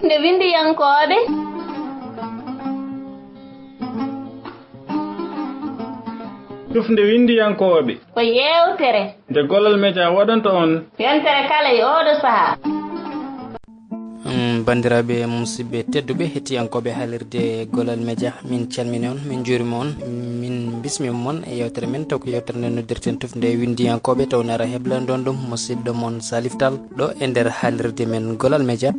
tufnde windiyankoɓe tufnde windiyankoɓe ko yewtere nde Gollal Media waɗanta on yontere kala e oɗo saaha. bandiraɓe musidɓe tedduɓe hettiyankoɓe haalirde Gollal Media, min calmini on, min juurima on, min bismima mon e yewtere men taw ko yewtere nde noddirten tufnde windiyankoɓe taw nara heblandon ɗum musidɗo mon Salif Tall ɗo e nder haalirde men Gollal Media.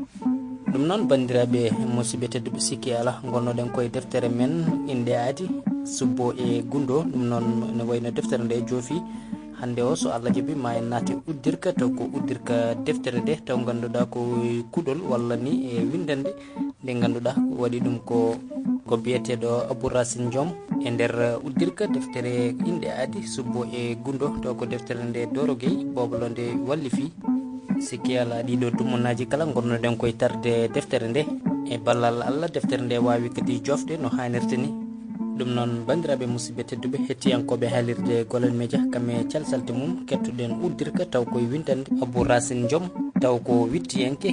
ɗum noon bandiraɓe musidɓe tedduɓe sikki ala gonnoɗen koye deftere men inde aadi subbo e gundo. ɗum noon ne wayno deftere nde joofi hande o so Allah jaaɓi ma en naati uddirka taw ko uddirka deftere nde taw ganduɗa ko kuɗol walla ni e windande nde ganduɗa waɗi ɗum ko biyeteɗo Abou Racine Diom e nder uddirka deftere inde aadi subbo e gundo taw ko deftere nde Doro Gueye Boblo nde wallifi. sikki ala ɗiɗo dummonaji kala gonnoɗen koye tarde deftere nde e ballal Allah deftere nde wawi kadi jofde no hannirta ni. ɗum noon bandiraɓe musidɓe tedduɓe hettiyankoɓe haalirde Gollal Media, kamɓe calsalte mum kettuɗen uddirka taw koye windande Abou Racine Diom taw ko wittiyanke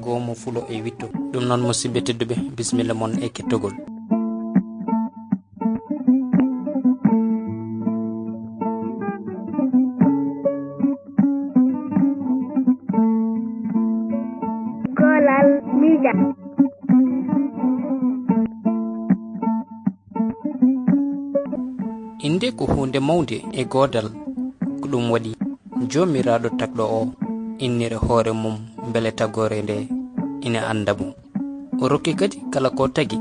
gomo fulo e witto. ɗum noon musidɓe tedduɓe bisimilla mon e kettogol. Gollal Media. inde ko hunde mawde e godal ko ɗum waɗi jomiraɗo tagɗo o innire hoore mum beele tagore nde ina anda mo. o rokki kadi kala ko tagi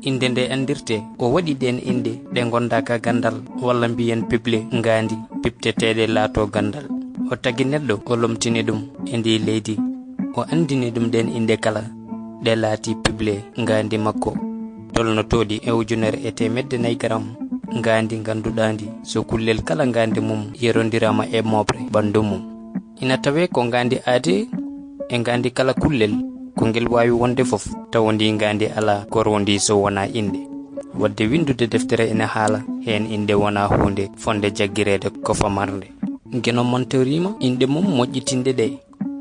inde nde andirte. o waɗi ɗen inde ɗe gondaka gandal walla mbiyen pible ngandi pipteteɗe laato gandal. o tagi neɗɗo o lomtini ɗum e ndi leydi, o andini ɗum ɗen inde kala ɗe laati pible ngandi makko tolnotoɗi e 1,4 gram ngandi ganduɗandi so kullel kala ngandi mum yerondirama e mobre ɓandu mum. ina tawe ko ngandi aade e ngandi kala kullel ko ngel wawi wonde fof taw ndi ngandi ala ko rondi so wona inde. wadde windude deftere ina haala hen inde wona hunde fonde jaggirede ko famarde. geno montorima inde mum moƴƴitinde ɗe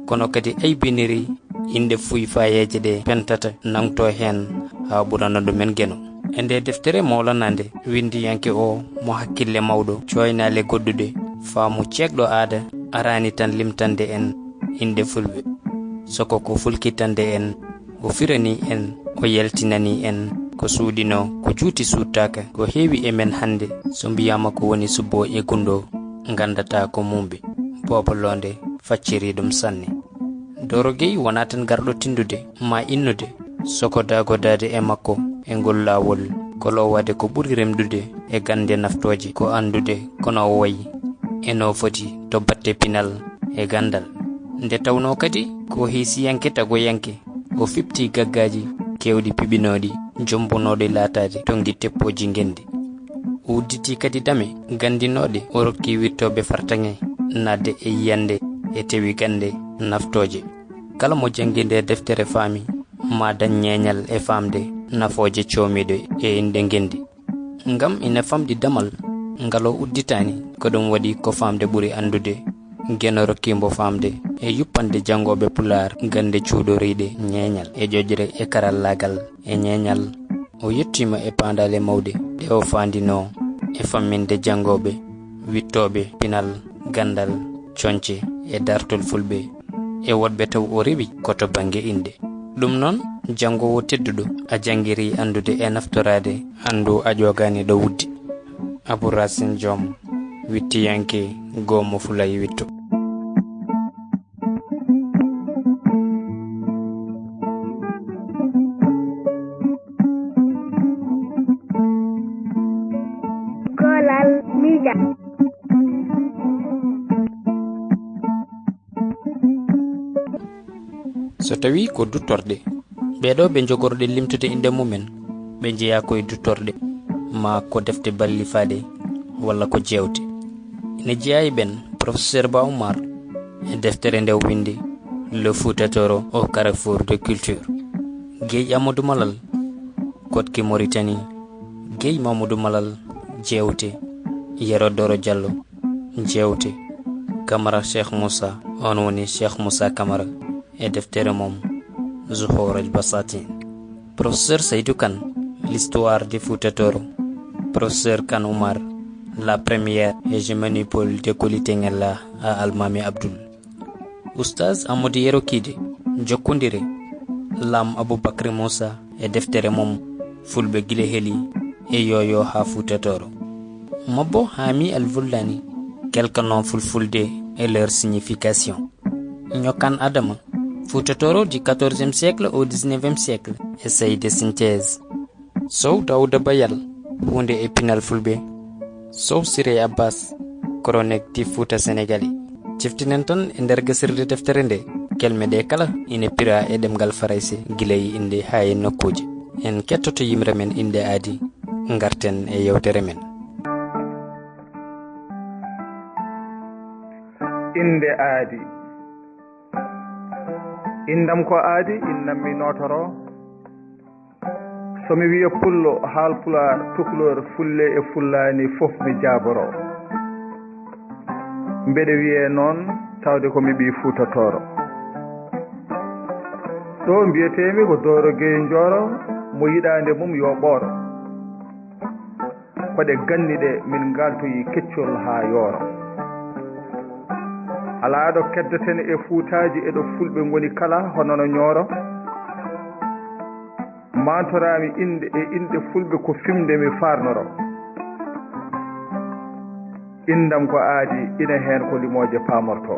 kono kadi aybiniri inde fuy fayeje ɗe pentata nangto hen ha ɓurana ɗumen geno. e nde deftere mawlanande windiyanke o mo hakkille mawɗo coynale goddude faamu ceekɗo aada arani tan limtande en inde fulɓe soko ko fulkitande en o firani en o yaltinani en ko suuɗino ko juuti suuttaka ko heewi e men hande so mbiyama ko woni subbo e gundo gandata ko mumɓe bobolonde facciri ɗum sanne. Doro Gueye wona tan garɗo tindude ma innude soko dagodade e makko e ngol lawol kolowade ko ɓuri remdude e gande naftoje ko andude kono o wayi eno foti to batte pinal e gandal. nde tawno kadi ko hiisiyanke tagoyanke o fipti gaggaji kewɗi piɓinoɗi jombonoɗe laatade tongi teppoji gendi. o udditi kadi dame gandinoɗe o rokki wirtoɓe fartaŋe nadde e yiyande e tewi gande naftoje. kala mo jangi nde deftere faami ma dañ ñeñal e famde nafoje comiɗe e inde gendi. ngam ina famdi damal ngal o udditani ko ɗum waɗi ko famde ɓuri andude geno rokkimbo famde e yuppande jangoɓe pular gande cuuɗoriɗe ñeñal e ƴoƴre e karallagal e ñeñal. o yettima e pandale mawɗe ɗe o fandino e famminde jangoɓe wittoɓe pinal gandal conce e dartol fulɓe e woɗɓe taw o rewi koto bange inde. ɗum noon jangowo tedduɗo a jangiri andude e naftorade andu a ƴogani ɗo wuddi. Abou Racine Diom wittiyanke gomo fulay witto. Gollal Media. so tawi ko duttorde ɓeɗo ɓe jogorɗe limtude inde mumen ɓe jeeya koye duttorde ma ko defte ballifade walla ko jewte. ene jeeyayi ɓen professeur Ba Oumar e deftere nde windi Le Fouta Toro au carrefour de culture. Gueye Amadou Malal kotki Mauritanie, Gueye Mamadou Malal jewte, Yero Doro Diallo jewte, Camara Cheikh Moussa on woni Cheikh Moussa Camara e deftere mom Zuhor al-Basatin. Professeur Seydou Kane, l'histoire du Fouta Toro. Professeur Kane Oumar, la première hégémonie de Kolitengela à Almami Abdul. Oustaz Amadou Yero Kide, Jokundire, Lam Aboubakry Moussa et deftere mom fulbe gile heli e yoyo ha Fouta Toro. Mabo Hami al-Vullani, quelques noms fulfulde et leur signification. Nyokan Adama, Fouta Toro du XIVe siècle au XIXe siècle, essaye de synthèse. Sow Daouda Bayal, Hunde Épinal Fulbe, Sow Siré Abbas, chronique du Fouta sénégalais. Tiftinenton endergasirde defterende, kelme de kala ine pira e demgal farayse gilay inde haye nokkuji. En kettoto yimre men inde adi, ngarten e yewtere men. Inde aadi. Indam ko aadi, innam mi notoro. Somi wiya pullo haalpular tukulor fulle e fullani fof mi jaboro. Mbeɗe wiye noon tawde ko mi ɓi Fouta Toro. Ɗo mbiyetemi ko Doro Gueye Njoro mo yiɗande mum yo ɓooro. Koɗe ganniɗe min galtoyi keccol ha yooro. Alaa ɗo keddaten e Fuutaji eɗo fulɓe ngoni kala hono no Ñooro. Mantorami inde e inde fulɓe ko fimde mi farnoro. Indam ko aadi ina heen ko limoje pamorto.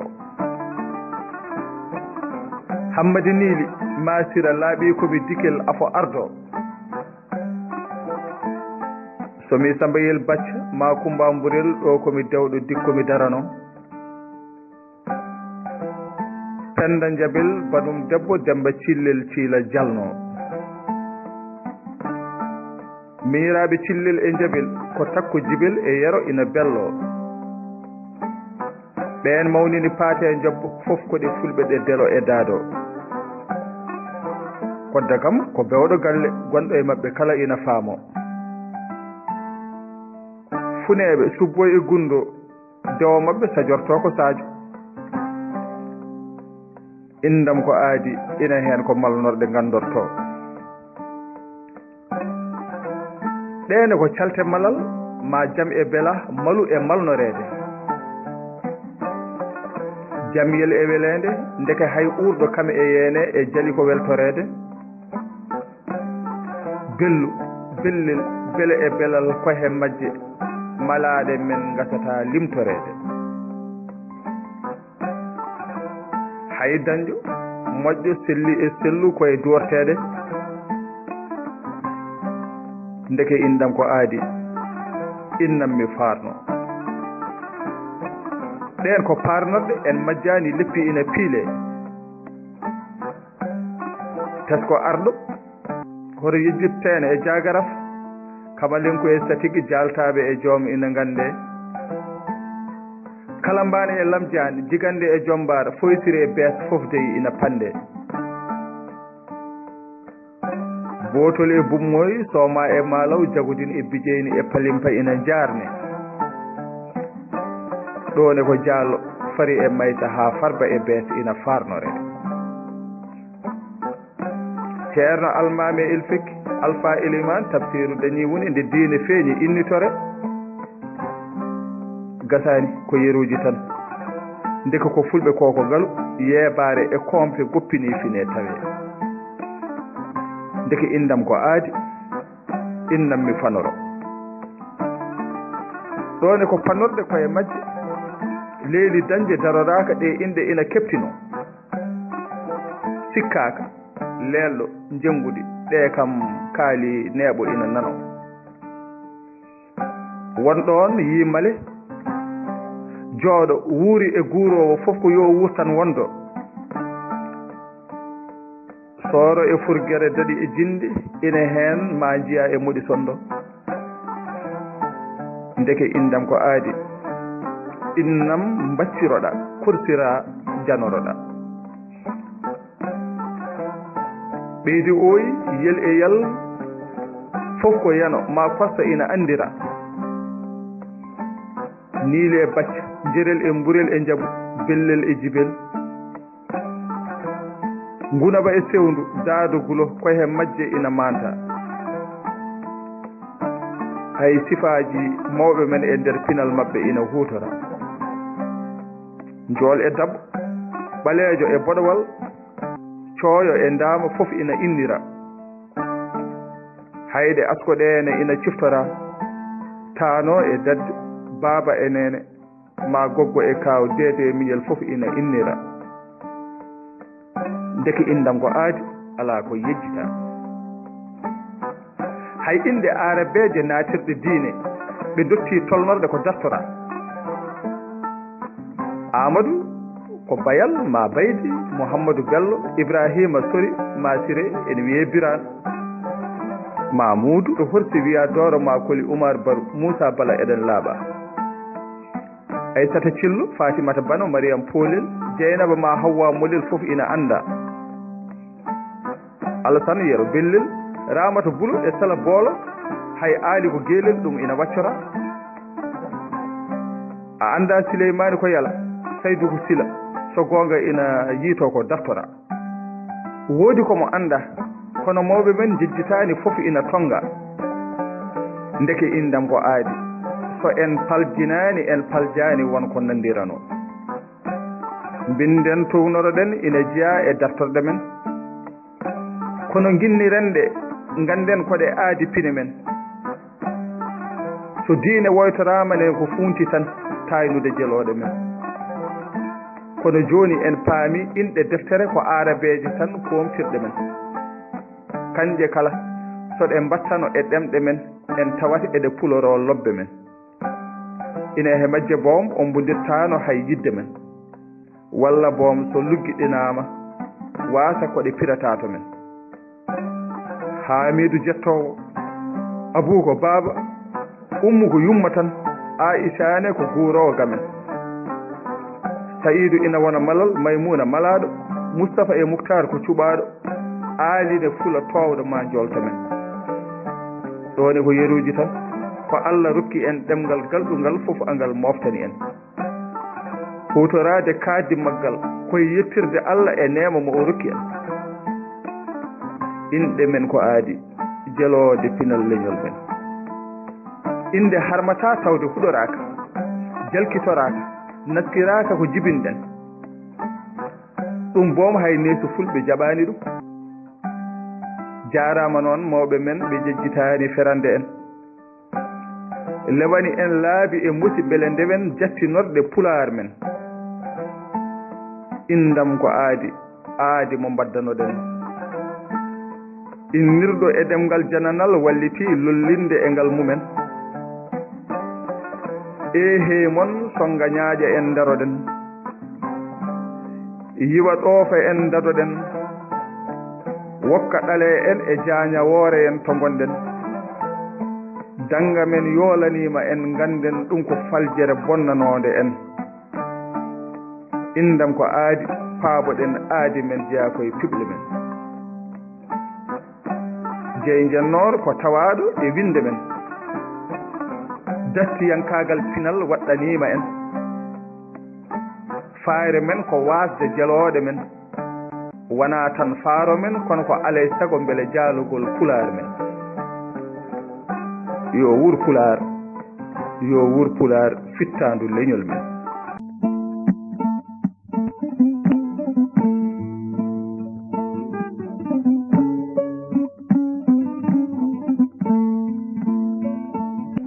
Hammadi Niili masira laaɓi komi dikel afo ardo. Somi Sambayel Bacca ma Kumba Mburel ɗo komi dewɗo dikkomi darano. Penda Jabel banum debbo Demba Cillel Ciila Jalno. Miiraaɓe Cillel e Jabel ko takko jibel e yero ina bello. Ɓeen mawnini paate e jobbo fof ko ɗe fulɓe ɗe delo e daado. Kodda kam ko bewɗo galle gonɗo e maɓɓe kala ina faamo. Funeeɓe subbo e gundo dewo maɓɓe sajorto ko Sadio. Indam ko aadi ina heen ko malnorɗe gandorto. Ɗeene ko calte malal ma jam e bela malu e malnoreede. Jamyel e welende ndeke hay urɗo kame e yeene e jali ko weltorede. Bellu bellel bele e belal kohe majje malade men gasata limtorede. Hay dañjo moƴƴo selli e sellu koye duwortede. Ndeke indam ko aadi innam mi farno. Ɗen ko parnorɗe en majjani leppi ina piile. Tesko arɗo hoto yejjittene e jagaraf kamalin ko e satigi jaltaɓe e joom ina gande. Kala mbani e lamjani jigande e jombar foytiri e bees fof deyi ina pande. Botol e bummoy soma e malaw jagudin e bijeyni e palimpa ina jarne. Ɗone ko Diallo fari e mayta ha farba e bees ina farnore. Ceerno Almami Ilfik Alpha Eliman tafsiru dañi woni nde diine feeñi innitore. Gasani ko yeruji tan. Ndeka ko fulɓe koko galu yeebaare e kompe goppini fine tawe. Ndeke indam ko aadi innam mi fanoro. Ɗone ko panorɗe koye majje leeli dañde daroraka ɗe inde ina keptino. Sikkaka leelɗo jengudi ɗe kam kaali neeɓo ina nano. Wonɗon yimale jooɗo wuuri e guurowo fof ko yo wurtan wondo. Sooro e furgere daɗi e jindi ina heen ma jiya e moɗi sondo. Ndeke indam ko aadi innam mbacciroɗa kursira janoroɗa. Ɓeydi oyi yel e yal fof ko yano ma kosta ina andira. Niile e bacca jerel e mburel e jabu bellel e jibel. ngunaba e sewndu daadugulo koye majje ina manta hay sifaaji mawɓe men e nder pinal maɓɓe ina huutora njool e dab ɓaleejo e boɗowal cooyo e ndaama fof ina innira hayde askoɗeene ina ciftora taano e dadde baaba e nene ma goggo e kaaw deede miñel fof ina innira ndeki indam ko aadi alaa ko yejjita hay inde arabeeje naatirɗe diine ɓe dottii tolnorde ko dastora amadou ko bayal ma baydi mouhammadou bello ibrahima sori ma siré ene wiye biran mamoudou to horti wiya dooro ma koli oumar barou moussa bala eɗen laaɓa aissata cillo fatimata bano mariame polel dieynaba ma hawwa molel fof ina annda alassane yero bellel ramata bulo e sala boolo hay aali ko geelel ɗum ina waccora a annda souleymani ko yala saydou ko sila so goonga ina yiito ko daftora woodi komo annda kono mawɓe men jejjitaani fof ina tonga ndeke indam ko aadi so en paljinaani en paljaani wonko nandirano mbinden townoroɗen ina jeyaa e daftorɗe men kono ginnirende ngannden koɗe aadi pine men so diine woytoraama nen ko fuunti tan taynude jelooɗe men kono jooni en paami inɗe deftere ko arabeeje tan koomtirɗe men kanje kala so ɗe mbattano e ɗemɗe men en tawat eɗe puloro lobbe men ina he majje boom on mbondirtaano hay yidde men walla boom so luggiɗinaama waasa ko ɗe pirata to men haamidou jettoowo abou ko baaba ummu ko yumma tan aisane ko guuroowo gamen saïdou ina wona malal maymouna malaaɗo moustapha e mouhtar ko cuɓaaɗo aaline fula toowɗo ma jolta men ɗone ko yeruuji tan ko allah rokki en ɗemgal galɗungal fof angal moftani en huutoraade kaaddi maggal koye yettirde allah e neema mo o rokki en inɗe men ko aadi jeloode pinal leñol men inde harmata tawde huɗoraaka jalkitoraaka naskiraaka ko jibinɗen ɗum boom hay neeso fulɓe jaɓaani ɗum jaaraama noon mawɓe men ɓe jejjitaani ferande en lewani en laabi e musiɓɓele ndewen jattinorɗe pulaar men indam ko aadi mo mbaddanoɗen innirɗo e ɗemngal jananal walliti lollinde e ngal mumen ehe mon songa ñaaƴa en daroɗen yiwa ɗoofa en dadoɗen wokka ɗale en e jaañawoore en to gonɗen danga men yoolanima en ganden ɗum ko faljere bonnanode en indam ko aadi paaboɗen aadi men jeeya koye piɓle men jeey jennor ko tawaɗo e winde men dattiyankagal pinal waɗɗanima en faare men ko wasde jelooɗe men wona tan faaro men kono ko alay sago beele jaalugol pulaar men yo wur pulaar fittandu leñol men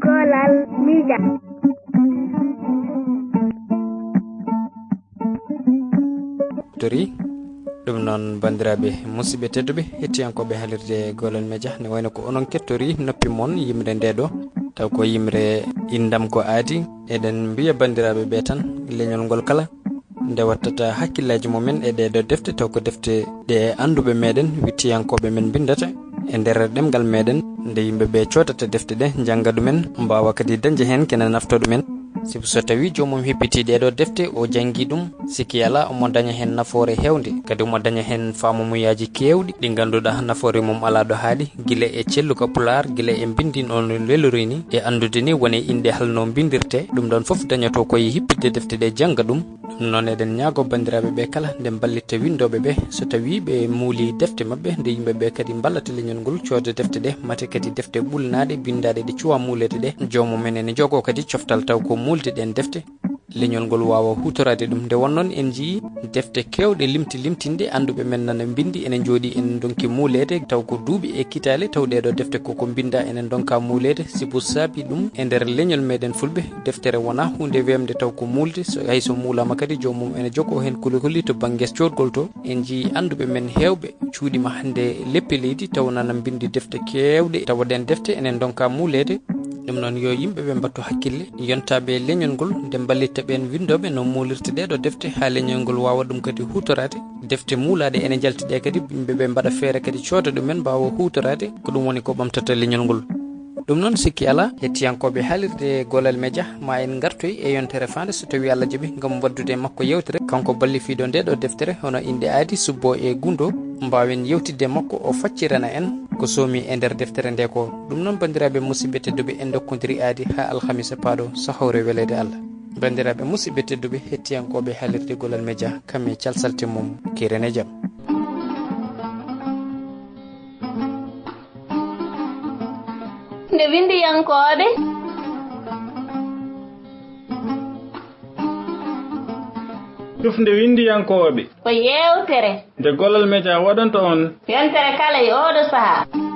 Golal Media. tori ɗum noon bandiraɓe musidɓe tedduɓe hettiyankoɓe haalirde Golal Media ne wayno ko onon kettori noppi moon yimre nde ɗo taw ko yimre indam ko aadi eɗen mbiya bandiraɓe ɓe tan leñol ngol kala nde wattata hakkillaji mumen e ɗeɗo defte taw ko defte ɗe anduɓe meɗen wittiyankoɓe men bindata e nder ɗemgal meɗen nde yimɓeɓe codata defte ɗe jangga ɗumen mbawa kadi dañde hen kene nafto ɗumen sibu so tawi jomum heppiti ɗeɗo defte o jangi ɗum sikki ala omo daña hen nafoore hewde kadi omo daña hen faamumuyaji kewɗi ɗi ganduɗa nafoore mum ala ɗo haaɗi guila e celluka pular guila e bindin on welori ni e andude ni woni inde halno bindirte ɗum ɗon foof dañoto koye hippide defte ɗe jangga ɗum non eɗen ñaago bandiraɓe ɓe kala nde ballitta windoɓe ɓe so tawi ɓe muuli defte mabɓe nde yimɓeɓe kadi ballata leñol ngol coode defte ɗe mate kadi defte ɓulnaɗe bindaɗe ɗe cuwa muulede ɗe jomum ene jogo kadi coftal taw ko mulde ɗen defte leñol ngol wawa hutorade ɗum nde wonnoon en jii defte kewɗe limtinde anduɓe men nana bindi enen jooɗi en donki muulede taw ko duuɓi e kitale taw ɗeɗo defte koko binda enen donka muulede sibu saabi ɗum e nder leñol meɗen fulɓe deftere wona hunde wemde taw ko mulde so hayso muulama kadi jomum ene jogo hen kulikulli to banggues codgol to en jii anduɓe men hewɓe cuuɗima hande leppi leydi taw nana bindi defte kewɗe tawa ɗen defte enen donka muulede ɗum noon yo yimɓeɓe mbattu hakkille yontaɓe leñol ngol nde ballitta ɓen windoɓe no muulirte ɗeɗo defte ha leñol ngol wawa ɗum kadi hutorade defte muulaɗe ene jaltiɗe kadi yimɓeɓe mbaɗa feere kadi cooda ɗumen mbawa hutorade ko ɗum woni ko ɓamtata leñol ngol ɗum noon sikki ala hettiyankoɓe haalirde Golal Média ma en gartoy e yontere fande so tawi Allah jaaɓi gam waddude makko yewtere kanko ballifiɗo ndeɗo deftere hono inde aadi subbo e gundo mbawen yewtidde makko o faccirana en ko soomi e nder deftere nde ko ɗum noon bandiraɓe musidɓe tedduɓe en dokkodiri aadi ha alhamisa paaɗo sahawre welede Allah bandiraɓe musidɓe tedduɓe hettiyankoɓe haalirde Golal Média kamɓe calsalte mum kirene jaam. nde windiyankoɓe cufde windiyankoɓe ko yewtere nde Golal Média waɗanta on yontere kala e oɗo saaha